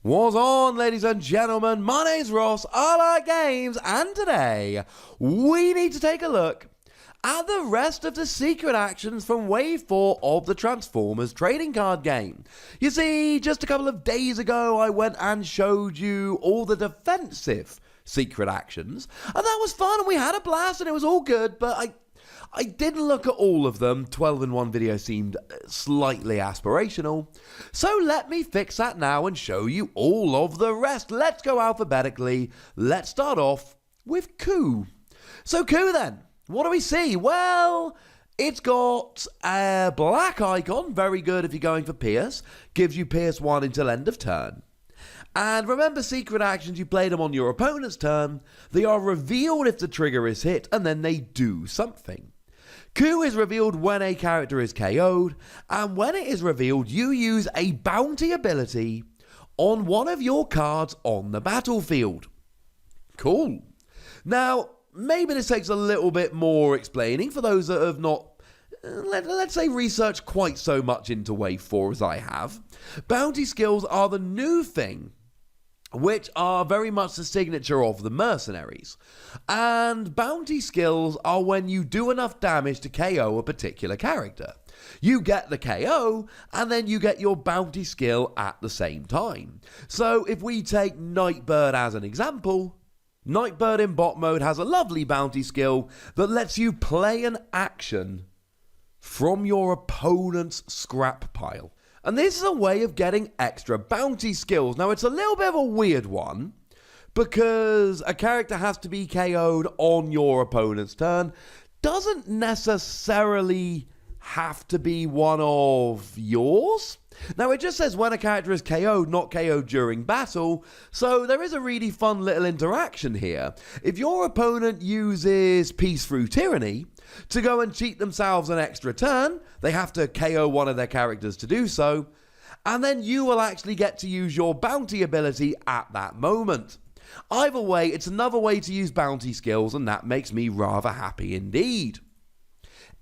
What's on, ladies and gentlemen? My name's Ross, I like games, and today we need to take a look at the rest of the secret actions from Wave 4 of the Transformers trading card game. You see, just a couple of days ago I went and showed you all the defensive secret actions, and that was fun and we had a blast and it was all good, but I didn't look at all of them. 12 in one video seemed slightly aspirational. So let me fix that now and show you all of the rest. Let's go alphabetically. Let's start off with Coup. So Coup then, what do we see? Well, it's got a black icon, very good if you're going for Pierce. Gives you Pierce 1 until end of turn. And remember, secret actions, you play them on your opponent's turn. They are revealed if the trigger is hit, and then they do something. Coup is revealed when a character is KO'd, and when it is revealed, you use a bounty ability on one of your cards on the battlefield. Cool. Now, maybe this takes a little bit more explaining for those that have not, let's say, researched quite so much into Wave 4 as I have. Bounty skills are the new thing, which are very much the signature of the mercenaries. And bounty skills are when you do enough damage to KO a particular character. You get the KO, and then you get your bounty skill at the same time. So if we take Nightbird as an example, Nightbird in bot mode has a lovely bounty skill that lets you play an action from your opponent's scrap pile. And this is a way of getting extra bounty skills. Now, it's a little bit of a weird one, because a character has to be KO'd on your opponent's turn. Doesn't necessarily have to be one of yours. Now, it just says when a character is KO'd, not KO'd during battle, so there is a really fun little interaction here. If your opponent uses Peace Through Tyranny to go and cheat themselves an extra turn, they have to KO one of their characters to do so, and then you will actually get to use your bounty ability at that moment. Either way, it's another way to use bounty skills, and that makes me rather happy indeed.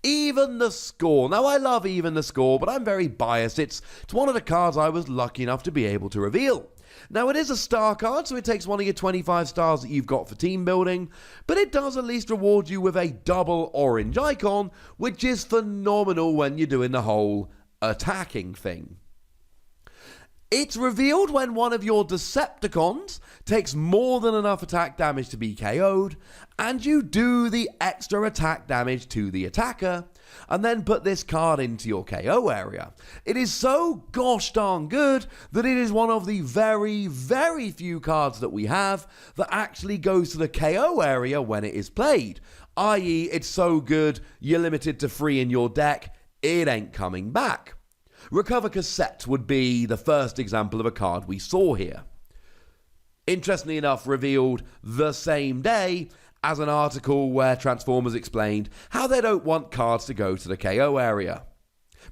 Even the Score. Now, I love Even the Score, but I'm very biased. It's one of the cards I was lucky enough to be able to reveal. Now, it is a star card, so it takes one of your 25 stars that you've got for team building, but it does at least reward you with a double orange icon, which is phenomenal when you're doing the whole attacking thing. It's revealed when one of your Decepticons takes more than enough attack damage to be KO'd, and you do the extra attack damage to the attacker, and then put this card into your KO area. It is so gosh darn good that it is one of the very, very few cards that we have that actually goes to the KO area when it is played. I.e., it's so good, you're limited to 3 in your deck, it ain't coming back. Recover Cassette would be the first example of a card we saw here. Interestingly enough, revealed the same day as an article where Transformers explained how they don't want cards to go to the KO area.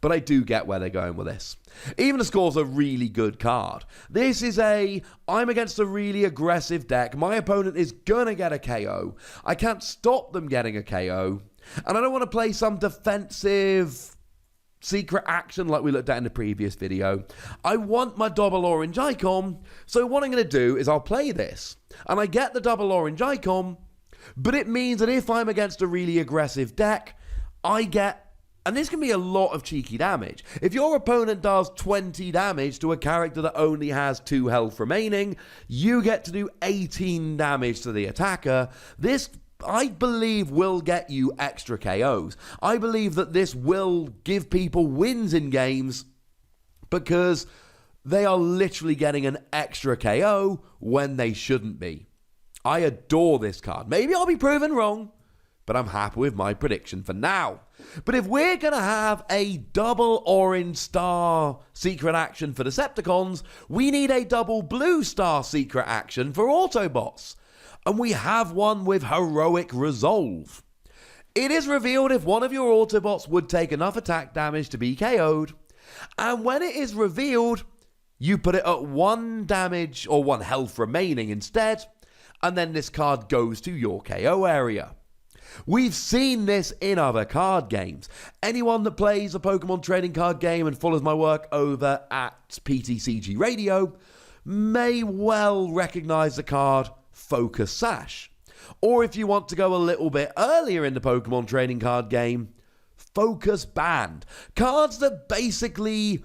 But I do get where they're going with this. Even the Score's a really good card. This is I'm against a really aggressive deck. My opponent is gonna get a KO. I can't stop them getting a KO. And I don't want to play some defensive secret action like we looked at in the previous video. I want my double orange icon, so what I'm going to do is I'll play this, and I get the double orange icon, but it means that if I'm against a really aggressive deck, I get, and this can be a lot of cheeky damage. If your opponent does 20 damage to a character that only has 2 health remaining, you get to do 18 damage to the attacker. This, I believe, will get you extra KOs. I believe that this will give people wins in games because they are literally getting an extra KO when they shouldn't be. I adore this card. Maybe I'll be proven wrong, but I'm happy with my prediction for now. But if we're going to have a double orange star secret action for Decepticons, we need a double blue star secret action for Autobots. And we have one with Heroic Resolve. It is revealed if one of your Autobots would take enough attack damage to be KO'd, and when it is revealed, you put it at 1 damage or 1 health remaining instead, and then this card goes to your KO area. We've seen this in other card games. Anyone that plays a Pokemon trading card game and follows my work over at PTCG Radio may well recognize the card Focus Sash. Or if you want to go a little bit earlier in the Pokemon trading card game, Focus Band. Cards that basically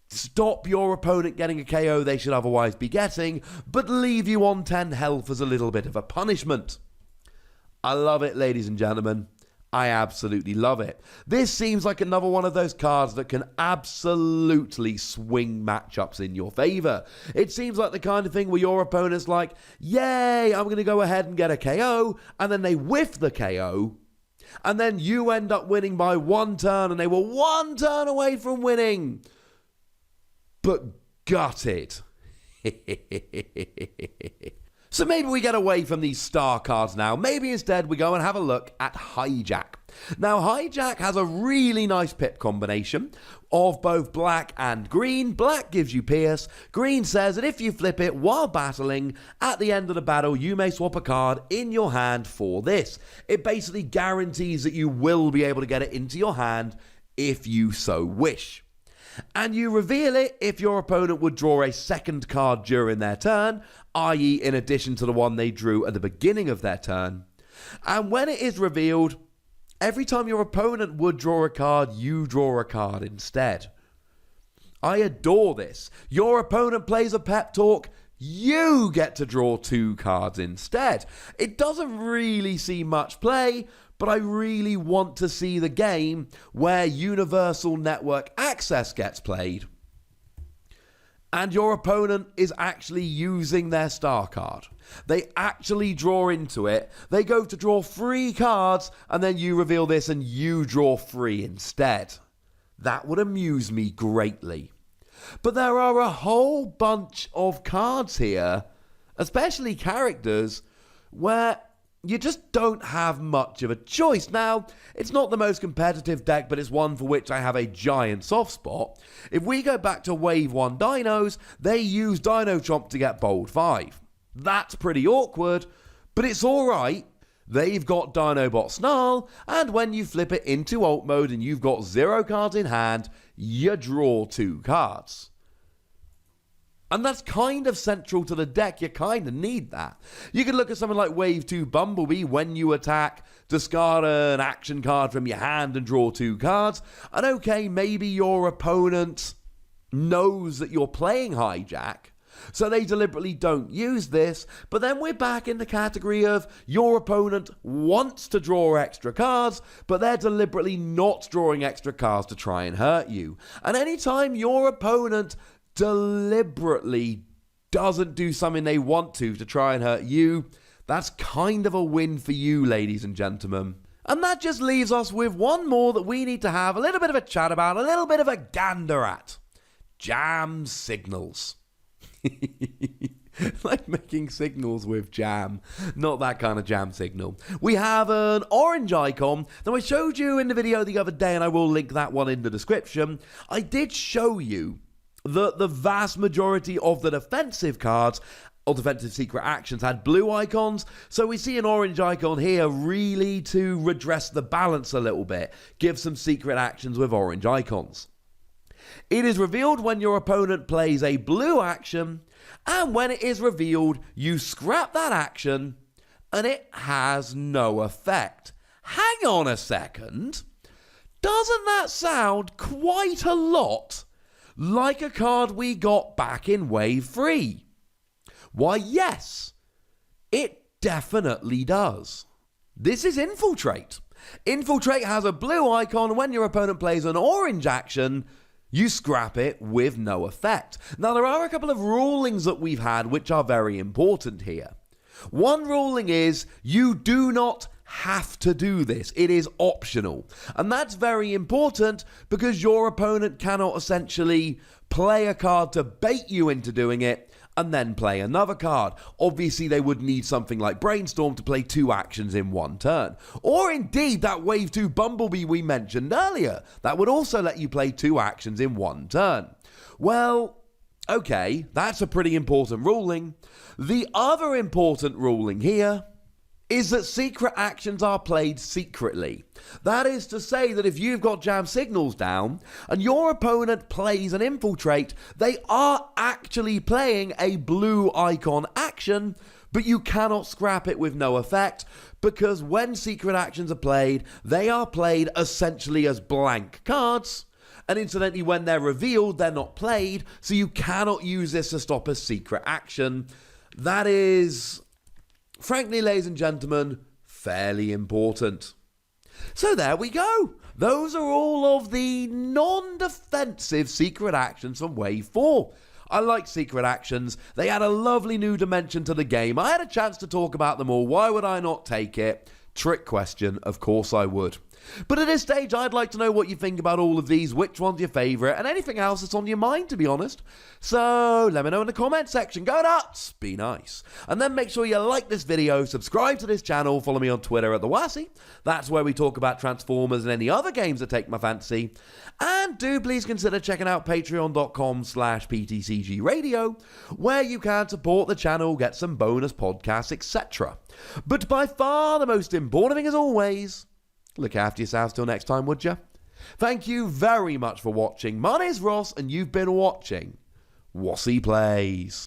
stop your opponent getting a KO they should otherwise be getting, but leave you on 10 health as a little bit of a punishment. I love it, ladies and gentlemen. I absolutely love it. This seems like another one of those cards that can absolutely swing matchups in your favor. It seems like the kind of thing where your opponent's like, yay, I'm going to go ahead and get a KO, and then they whiff the KO, and then you end up winning by one turn, and they were one turn away from winning, but gutted. So maybe we get away from these star cards now. Maybe instead we go and have a look at Hijack. Now, Hijack has a really nice pip combination of both black and green. Black gives you Pierce. Green says that if you flip it while battling, at the end of the battle, you may swap a card in your hand for this. It basically guarantees that you will be able to get it into your hand if you so wish. And you reveal it if your opponent would draw a second card during their turn, i.e. in addition to the one they drew at the beginning of their turn. And when it is revealed, every time your opponent would draw a card, you draw a card instead. I adore this. Your opponent plays a pep talk, you get to draw 2 cards instead. It doesn't really see much play, but I really want to see the game where Universal Network Access gets played and your opponent is actually using their star card. They actually draw into it. They go to draw 3 cards, and then you reveal this and you draw 3 instead. That would amuse me greatly. But there are a whole bunch of cards here, especially characters, where you just don't have much of a choice. Now, it's not the most competitive deck, but it's one for which I have a giant soft spot. If we go back to Wave 1 Dinos, they use Dino Chomp to get Bold 5. That's pretty awkward, but it's alright. They've got Dinobot Snarl, and when you flip it into Alt Mode and you've got 0 cards in hand, you draw 2 cards. And that's kind of central to the deck. You kind of need that. You could look at something like Wave 2 Bumblebee. When you attack, discard an action card from your hand and draw 2 cards. And okay, maybe your opponent knows that you're playing Hijack, so they deliberately don't use this. But then we're back in the category of your opponent wants to draw extra cards, but they're deliberately not drawing extra cards to try and hurt you. And anytime your opponent deliberately doesn't do something they want to try and hurt you, that's kind of a win for you, ladies and gentlemen. And that just leaves us with one more that we need to have a little bit of a chat about, a little bit of a gander at. Jam signals. Like making signals with jam. Not that kind of jam signal. We have an orange icon that I showed you in the video the other day, and I will link that one in the description. I did show you that the vast majority of the defensive cards or defensive secret actions had blue icons, so we see an orange icon here really to redress the balance a little bit, give some secret actions with orange icons. It is revealed when your opponent plays a blue action, and when it is revealed, you scrap that action, and it has no effect. Hang on a second. Doesn't that sound quite a lot like a card we got back in Wave 3? Why, yes, it definitely does. This is Infiltrate. Infiltrate has a blue icon. When your opponent plays an orange action, you scrap it with no effect. Now, there are a couple of rulings that we've had which are very important here. One ruling is you do not have to do this. It is optional. And that's very important because your opponent cannot essentially play a card to bait you into doing it and then play another card. Obviously, they would need something like Brainstorm to play 2 actions in one turn. Or indeed, that Wave 2 Bumblebee we mentioned earlier. That would also let you play 2 actions in one turn. Well, okay, that's a pretty important ruling. The other important ruling here is that secret actions are played secretly. That is to say that if you've got jam signals down and your opponent plays an infiltrate, they are actually playing a blue icon action, but you cannot scrap it with no effect, because when secret actions are played, they are played essentially as blank cards. And incidentally, when they're revealed, they're not played, so you cannot use this to stop a secret action. That is, frankly, ladies and gentlemen, fairly important. So there we go. Those are all of the non-defensive secret actions from Wave 4. I like secret actions. They add a lovely new dimension to the game. I had a chance to talk about them all. Why would I not take it? Trick question, of course I would. But at this stage, I'd like to know what you think about all of these, which one's your favourite, and anything else that's on your mind, to be honest. So let me know in the comment section. Go nuts! Be nice. And then make sure you like this video, subscribe to this channel, follow me on Twitter at the Wossy. That's where we talk about Transformers and any other games that take my fancy. And do please consider checking out patreon.com/PTCGradio, where you can support the channel, get some bonus podcasts, etc. But by far the most important thing, as always, look after yourselves till next time, would you? Thank you very much for watching. My name's Ross, and you've been watching Wossy Plays.